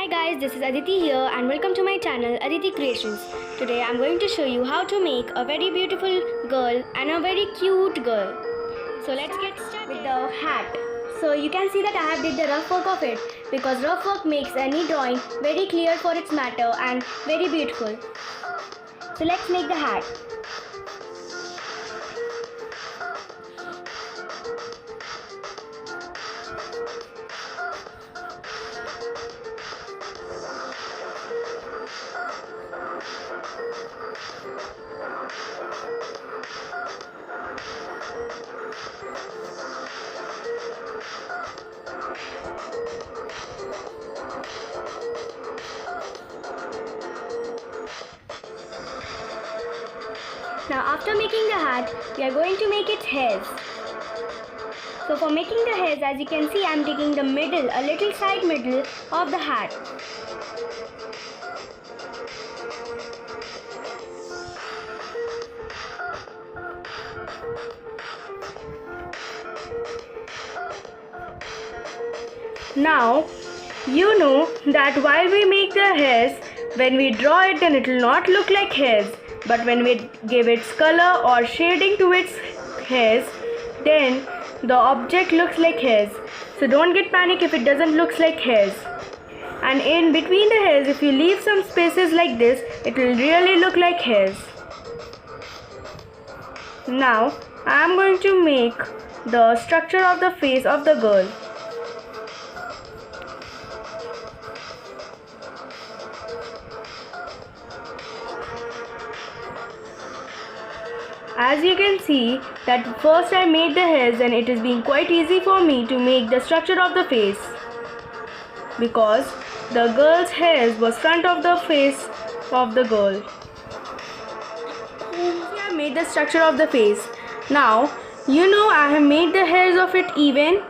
Hi guys, this is Aditi here and welcome to my channel Aditi Creations. Today I'm going to show you how to make a very beautiful girl and a very cute girl. So let's get started with the hat. So you can see that I have did the rough work of it because rough work makes any drawing very clear for its matter and very beautiful. So let's make the hat. Now after making the hat, we are going to make its hairs. So for making the hairs, as you can see, I am taking the middle, a little side middle of the hat. Now, you know that while we make the hairs, when we draw it then it will not look like hairs. But when we give its color or shading to its hairs, then the object looks like hairs. So don't get panic if it doesn't look like hairs. And in between the hairs, if you leave some spaces like this, it will really look like hairs. Now, I am going to make the structure of the face of the girl. As you can see that first I made the hairs and it is being quite easy for me to make the structure of the face because the girl's hairs was front of the face of the girl. I have made the structure of the face. Now you know I have made the hairs of it even.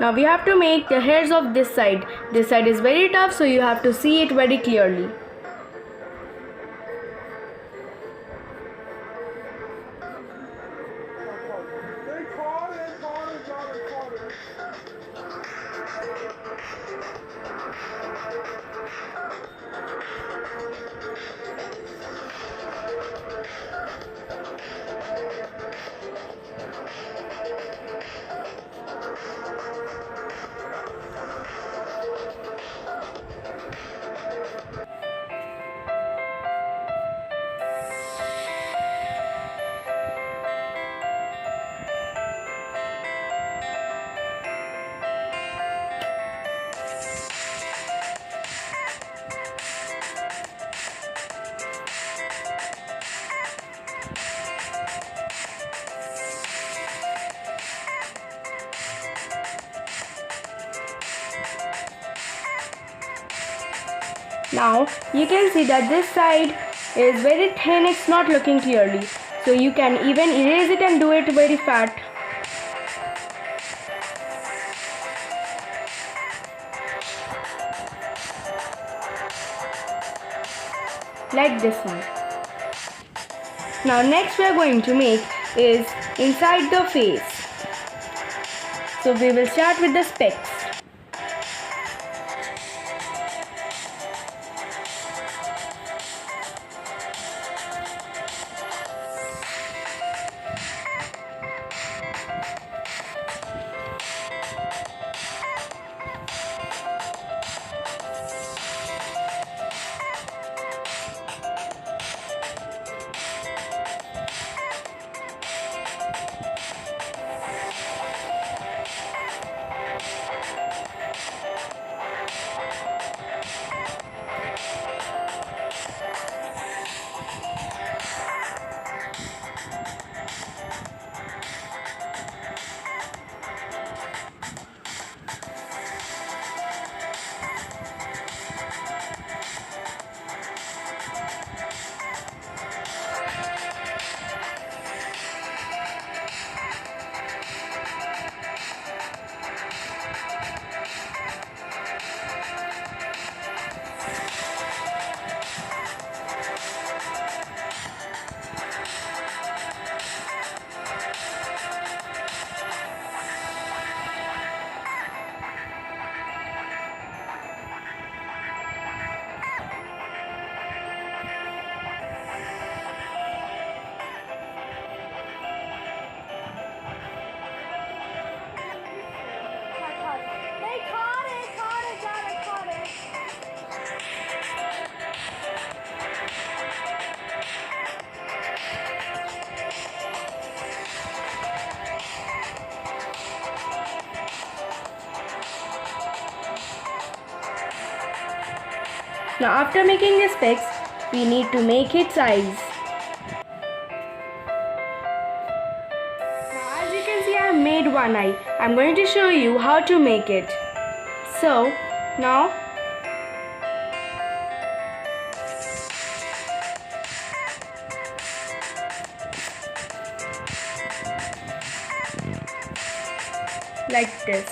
Now we have to make the hairs of this side. This side is very tough, so you have to see it very clearly. Now you can see that this side is very thin, it's not looking clearly. So you can even erase it and do it very fat. Like this one. Now next we are going to make is inside the face. So we will start with the specs. Now after making the specs, we need to make its eyes. Now as you can see, I have made one eye. I'm going to show you how to make it. So now like this.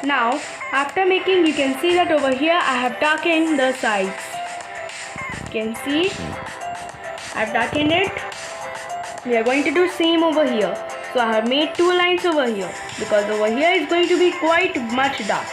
Now after making, you can see that over here I have darkened the sides. You can see I've darkened it. We are going to do same over here. So I have made 2 lines over here because over here is going to be quite much dark.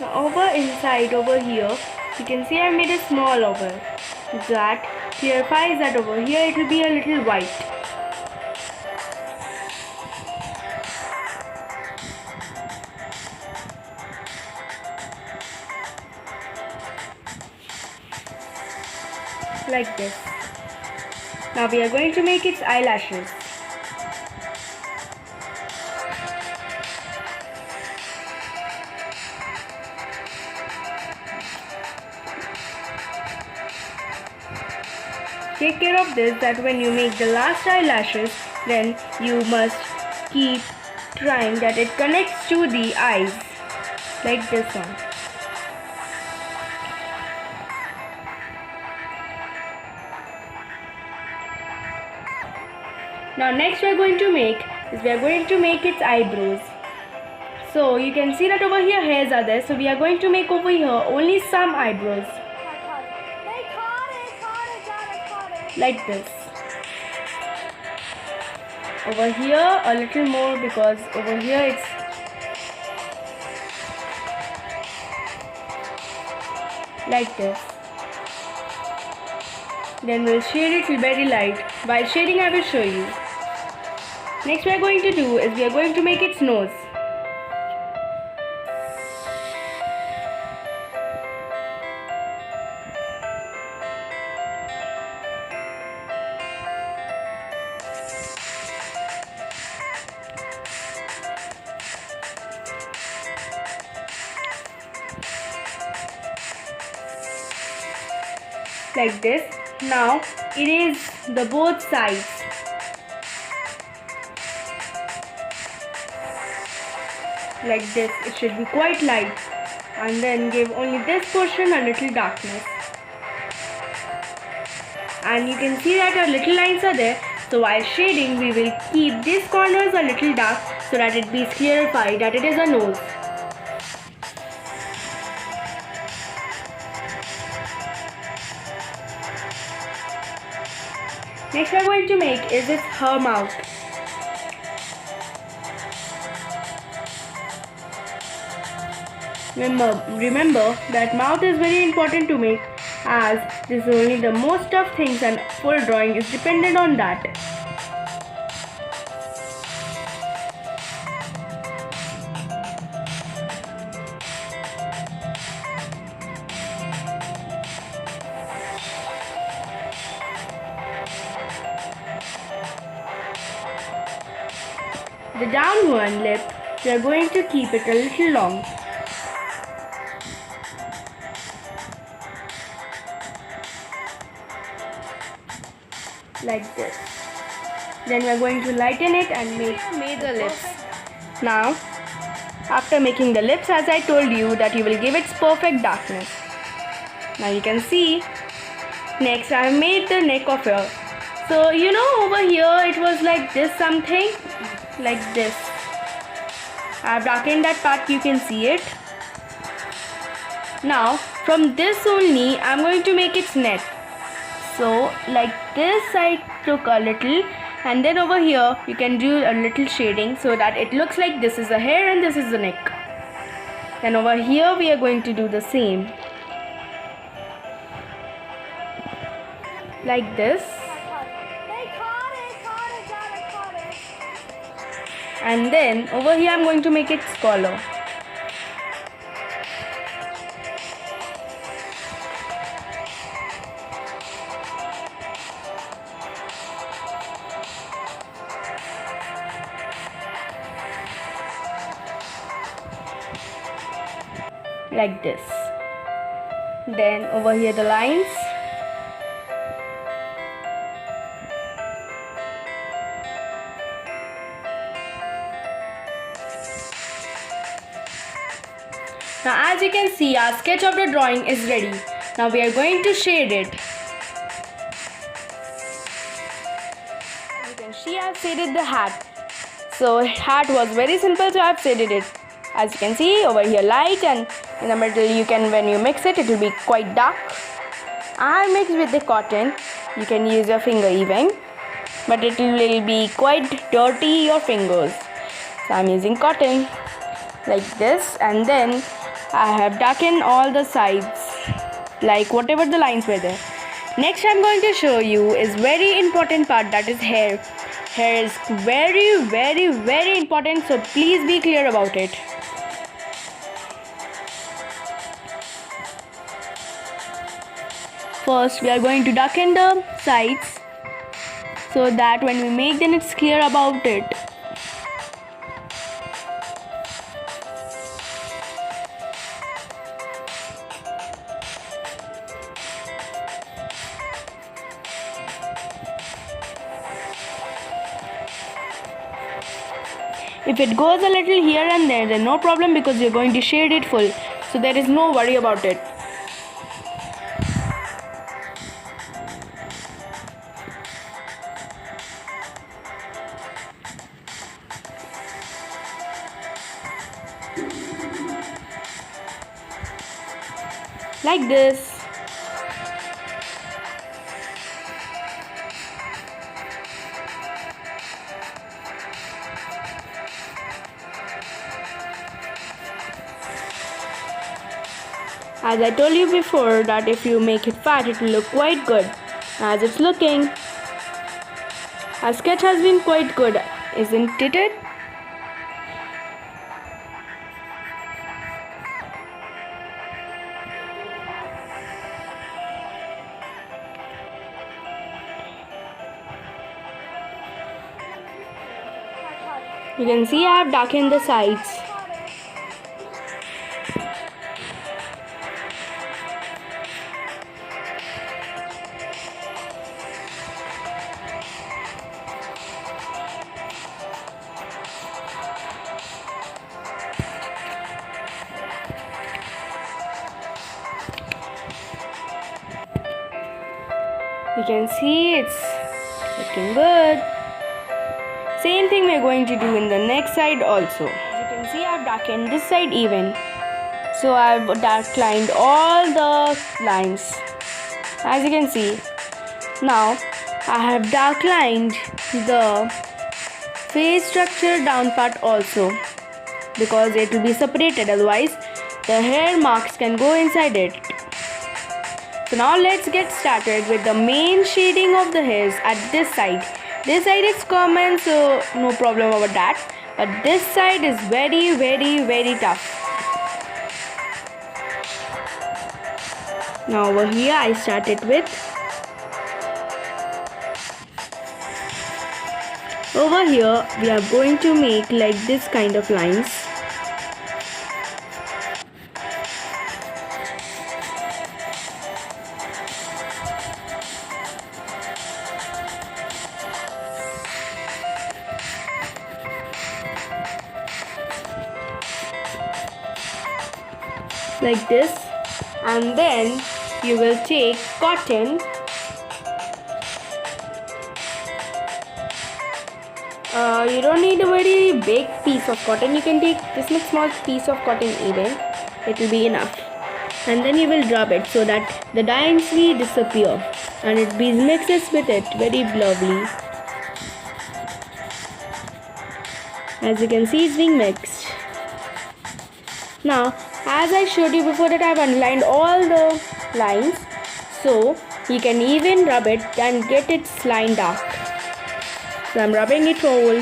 Now over inside over here, you can see I made a small oval. That clarifies that over here it will be a little white. Like this. Now we are going to make its eyelashes. Take care of this, that when you make the last eyelashes, then you must keep trying that it connects to the eyes, like this one. Now next we are going to make its eyebrows. So you can see that over here hairs are there, so we are going to make over here only some eyebrows. Like this. Over here a little more because over here it's like this. Then we'll shade it very light. While shading I will show you. Next we are going to do is we are going to make its nose. Like this. Now erase the both sides. Like this, it should be quite light, and then give only this portion a little darkness. And you can see that our little lines are there, so while shading we will keep these corners a little dark so that it be clarified that it is a nose. Next we are going to make is her mouth. Remember that mouth is very important to make, as this is only the most of things and full drawing is dependent on that. The down one lip, we are going to keep it a little long. Like this. Then we are going to lighten it and make the lips. Now, after making the lips, as I told you that you will give its perfect darkness. Now you can see. Next, I have made the neck of her. So over here it was like this something, like this. I have darkened that part. You can see it. Now from this only I'm going to make its neck. So like this I took a little, and then over here you can do a little shading so that it looks like this is the hair and this is the neck. Then over here we are going to do the same. Like this. And then over here I'm going to make its collar. Like this. Then over here the lines. Now as you can see, our sketch of the drawing is ready. Now we are going to shade it. You can see I have shaded the hat. So hat was very simple, so I have shaded it. As you can see over here light, and in the middle you can, when you mix it, it will be quite dark. I have mixed with the cotton. You can use your finger even, but it will be quite dirty your fingers. So I am using cotton like this, and then I have darkened all the sides like whatever the lines were there. Next I'm going to show you is very important part, that is hair. Hair is very important, so please be clear about it. First we are going to darken the sides so that when we make, then it's clear about it. If it goes a little here and there, then no problem, because you're going to shade it full, so there is no worry about it. Like this. As I told you before that if you make it fat, it will look quite good. As it's looking, our sketch has been quite good, isn't it? You can see I have darkened the sides. You can see it's looking good. Same thing we're going to do in the next side also. As you can see, I've darkened this side even. So I've dark-lined all the lines. As you can see. Now I have dark-lined the face structure down part also, because it will be separated, otherwise the hair marks can go inside it. So now let's get started with the main shading of the hairs at this side. This side is common, so no problem about that. But this side is very tough. Now over here I started with. Over here we are going to make like this kind of lines. Like this, and then you will take cotton. You don't need a very big piece of cotton. You can take this much small piece of cotton even. It will be enough. and then you will drop it so that the densely disappear and it be mixes with it very lovely. As you can see, it's being mixed. Now, as I showed you before that, I've underlined all the lines, so you can even rub it and get its line dark. So I'm rubbing it whole.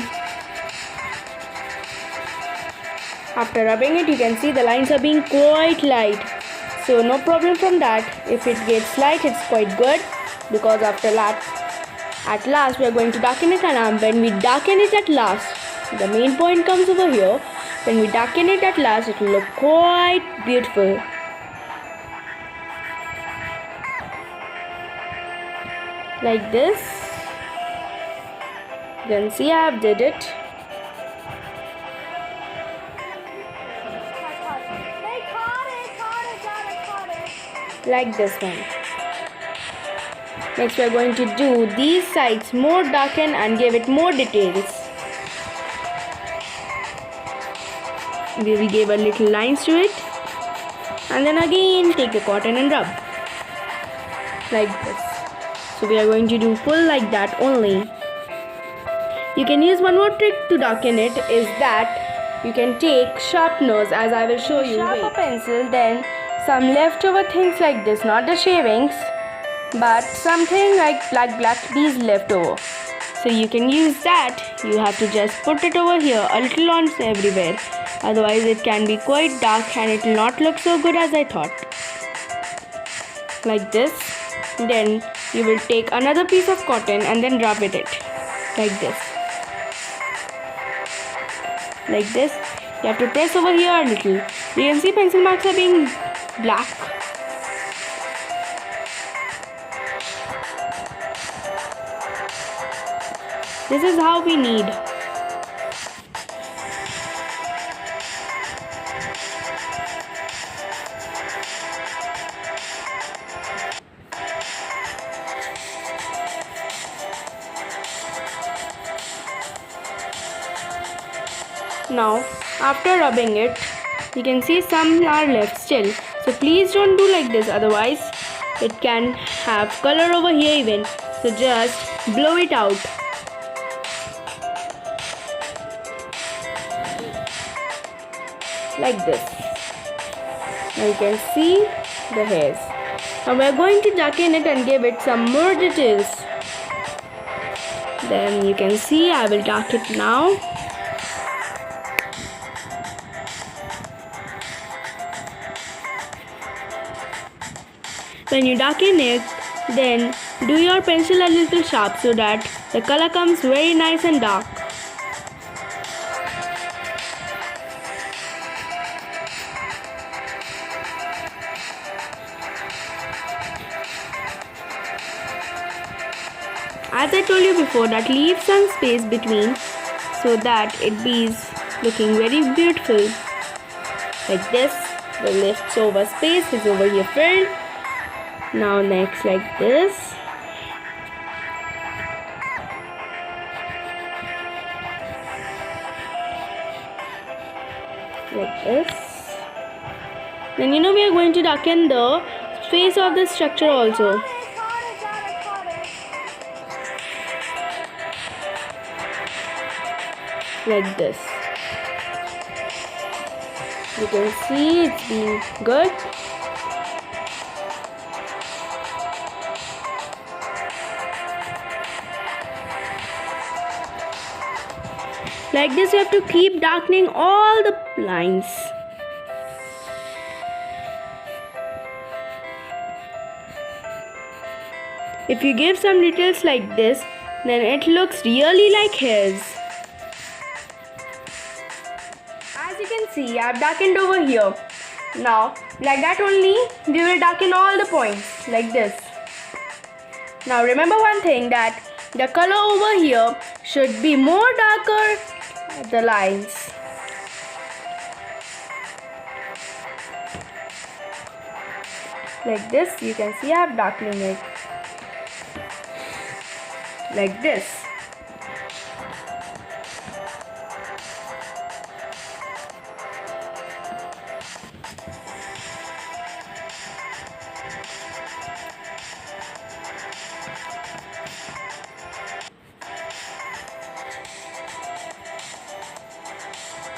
After rubbing it, you can see the lines are being quite light. So no problem from that. If it gets light, it's quite good, because after that, at last we are going to darken it, and when we darken it at last, the main point comes over here. When we darken it at last, it will look quite beautiful. Like this. You can see I have did it. Like this one. Next we are going to do these sides more darken and give it more details. We will give a little lines to it, and then again take a cotton and rub like this. So we are going to do full like that only. You can use one more trick to darken it, is that you can take sharpeners, as I will show you. Sharp a pencil, then some leftover things like this, not the shavings, but something like black these leftover. So you can use that. You have to just put it over here a little on everywhere. Otherwise it can be quite dark and it will not look so good as I thought. Like this. Then you will take another piece of cotton and then rub it like this. Like this. You have to press over here a little. You can see pencil marks are being black. This is how we need. Now, after rubbing it, you can see some are left still. So please don't do like this, otherwise it can have color over here even. So just blow it out. Like this. Now you can see the hairs. Now we are going to darken it and give it some more details. Then you can see I will darken it now. When you darken it, then do your pencil a little sharp so that the color comes very nice and dark. As I told you before, that leave some space between so that it be looking very beautiful. Like this, the leftover space is over here filled. Now next like this. Like this. Then we are going to darken the face of the structure also. Like this. You can see it's been good. Like this, you have to keep darkening all the lines. If you give some details like this, then it looks really like hairs. As you can see, I have darkened over here. Now, like that only, we will darken all the points, like this. Now remember one thing, that the color over here should be more darker the lines. Like this, you can see I have darkened it. Like this.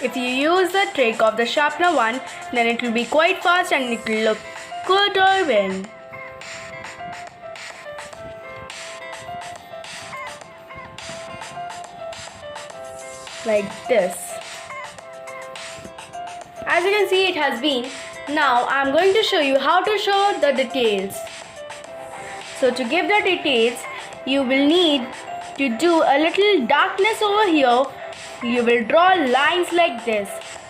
If you use the trick of the sharpener one, then it will be quite fast and it will look good even. Like this. As you can see, it has been. Now I am going to show you how to show the details. So to give the details, you will need to do a little darkness over here. You will draw lines like this.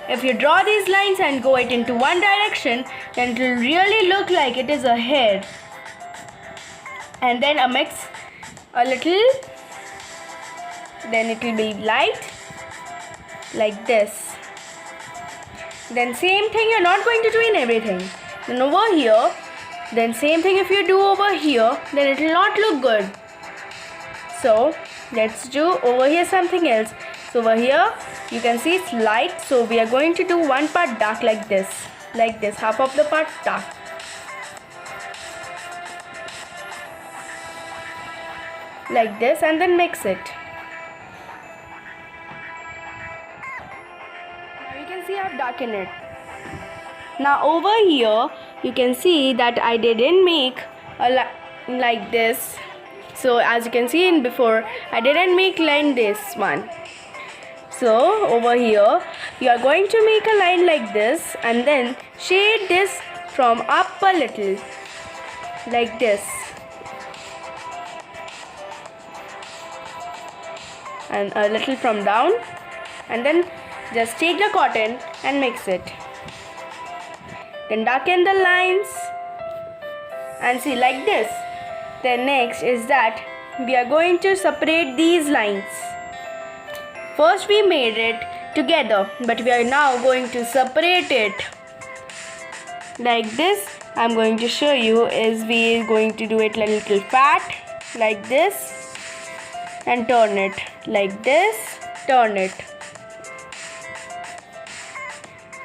If you draw these lines and go it into one direction, then it will really look like it is a hair. And then mix a little, then it will be light like this. Then same thing, you're not going to do in everything. Then over here, then same thing if you do over here, then it will not look good. So let's do over here something else. So over here you can see it's light, so we are going to do one part dark like this, half of the part dark. Like this, and then mix it. Now you can see I've darkened it. Now over here you can see that I didn't make a line like this. So as you can see in before, I didn't make line this one. So over here you are going to make a line like this and then shade this from up a little like this, and a little from down, and then just take the cotton and mix it. Then darken the lines and see like this. Then next is that we are going to separate these lines. First we made it together, but we are now going to separate it like this. I'm going to show you is we are going to do it a little fat like this and turn it like this, turn it.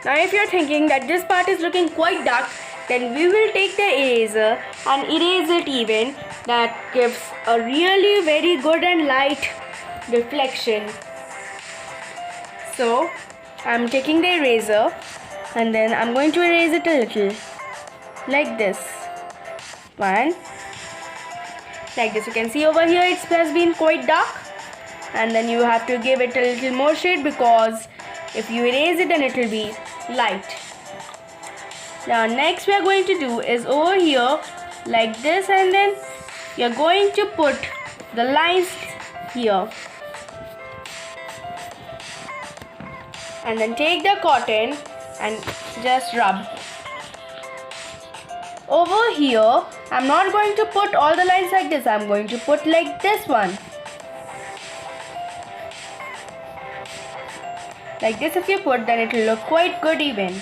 Now if you're thinking that this part is looking quite dark, then we will take the eraser and erase it even. That gives a really very good and light reflection. So I'm taking the eraser and then I'm going to erase it a little like this. One. Like this. You can see over here it has been quite dark, and then you have to give it a little more shade, because if you erase it then it will be light. Now next we are going to do is over here like this, and then you're going to put the lines here, and then take the cotton and just rub. Over here I'm not going to put all the lines like this, I'm going to put like this one. Like this if you put, then it will look quite good even.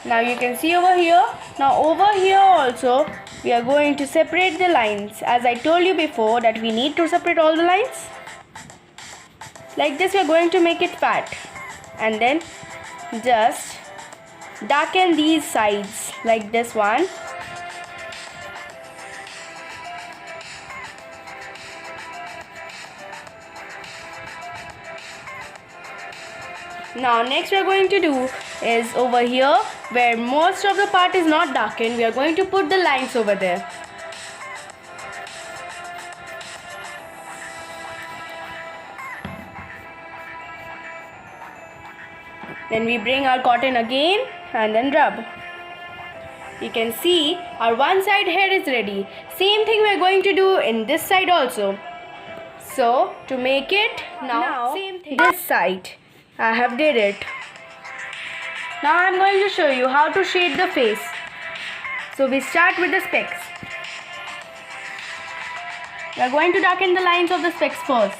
Now you can see over here. Now over here also we are going to separate the lines. As I told you before that we need to separate all the lines. Like this we are going to make it fat, and then just darken these sides like this one. Now next we are going to do is over here where most of the part is not darkened, we are going to put the lines over there. Then we bring our cotton again and then rub. You can see our one side hair is ready. Same thing we are going to do in this side also. So to make it now same thing. This side I have did it. Now I am going to show you how to shade the face. So we start with the specs. We are going to darken the lines of the specs first.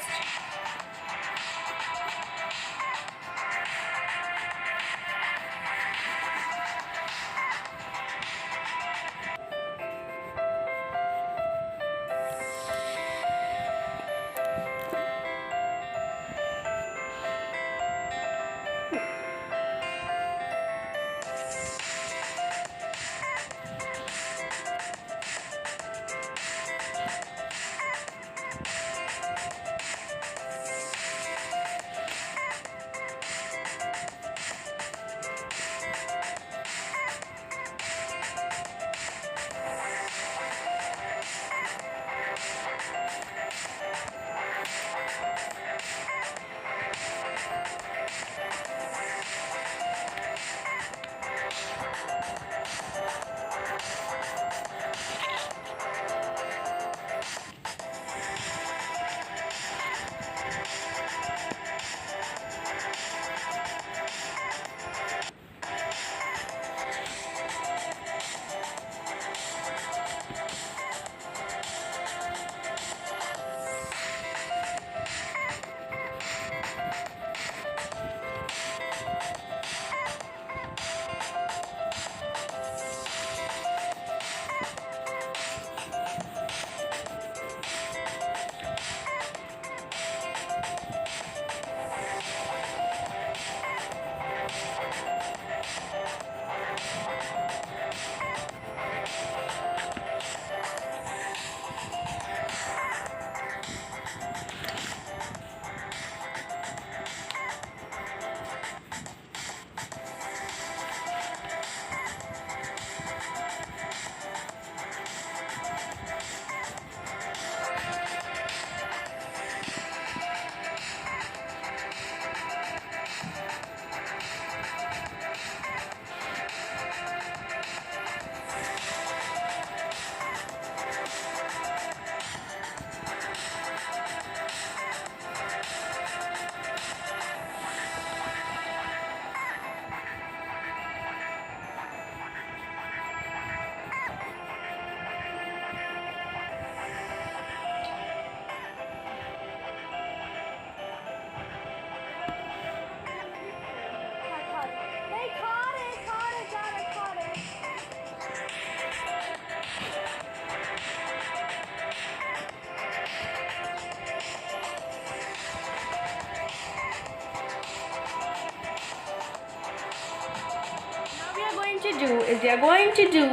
is we are going to do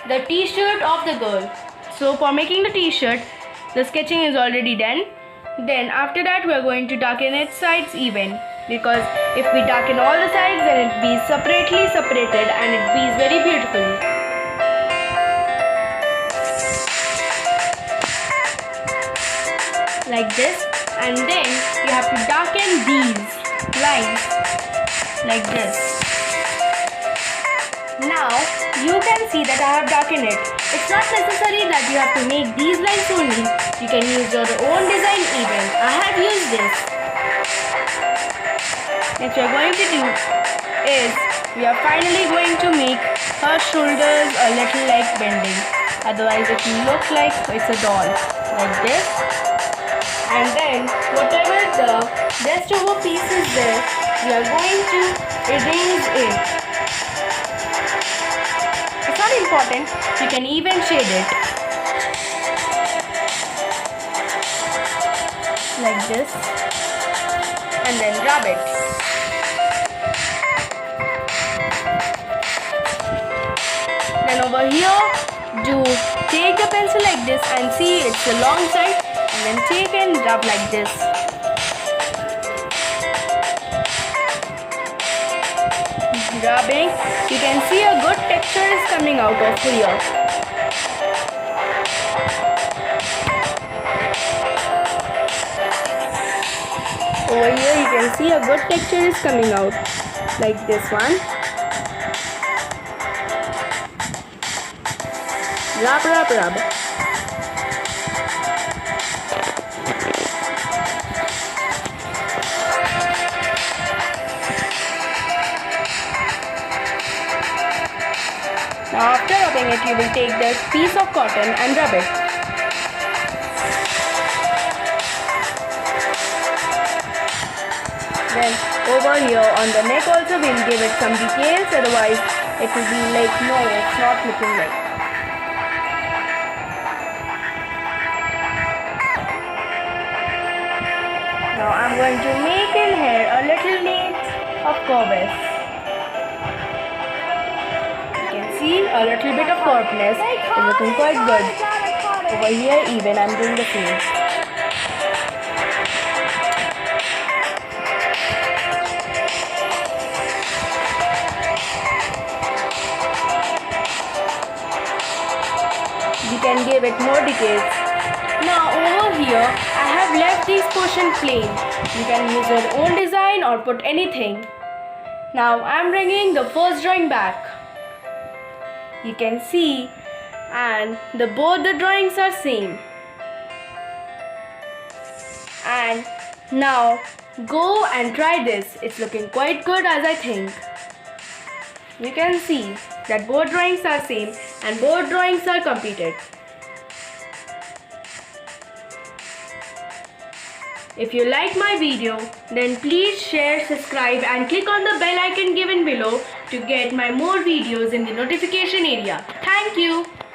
the t-shirt of the girl. So for making the t-shirt, the sketching is already done. Then after that we are going to darken its sides even, because if we darken all the sides then it be separately separated and it be very beautiful. Like this, and then you have to darken these lines like this. Now you can see that I have darkened it. It's not necessary that you have to make these lines only. You can use your own design even. I have used this. Next we are going to do is we are finally going to make her shoulders a little like bending. Otherwise it will look like it's a doll. Like this. And then whatever the rest over piece is there, we are going to erase it. It's not important, you can even shade it. Like this. And then rub it. Then over here, take the pencil like this and see it's the long side. And then take and rub like this. Rubbing, you can see a good texture is coming out of here. Over here you can see a good texture is coming out, like this one. Rub, rub, rub. Now after rubbing it, you will take this piece of cotton and rub it. Then over here on the neck also we will give it some details, otherwise it will be like, no, it's not looking like. Now I'm going to make in here a little knot of curves. See a little bit of curvedness is looking quite good. Over here even I'm doing the same. We can give it more details. Now over here I have left this portion plain. You can use your own design or put anything. Now I'm bringing the first drawing back. You can see, and both the drawings are same. And now go and try this. It's looking quite good as I think. You can see that both drawings are same and both drawings are completed. If you like my video, then please share, subscribe and click on the bell icon given below to get my more videos in the notification area. Thank you.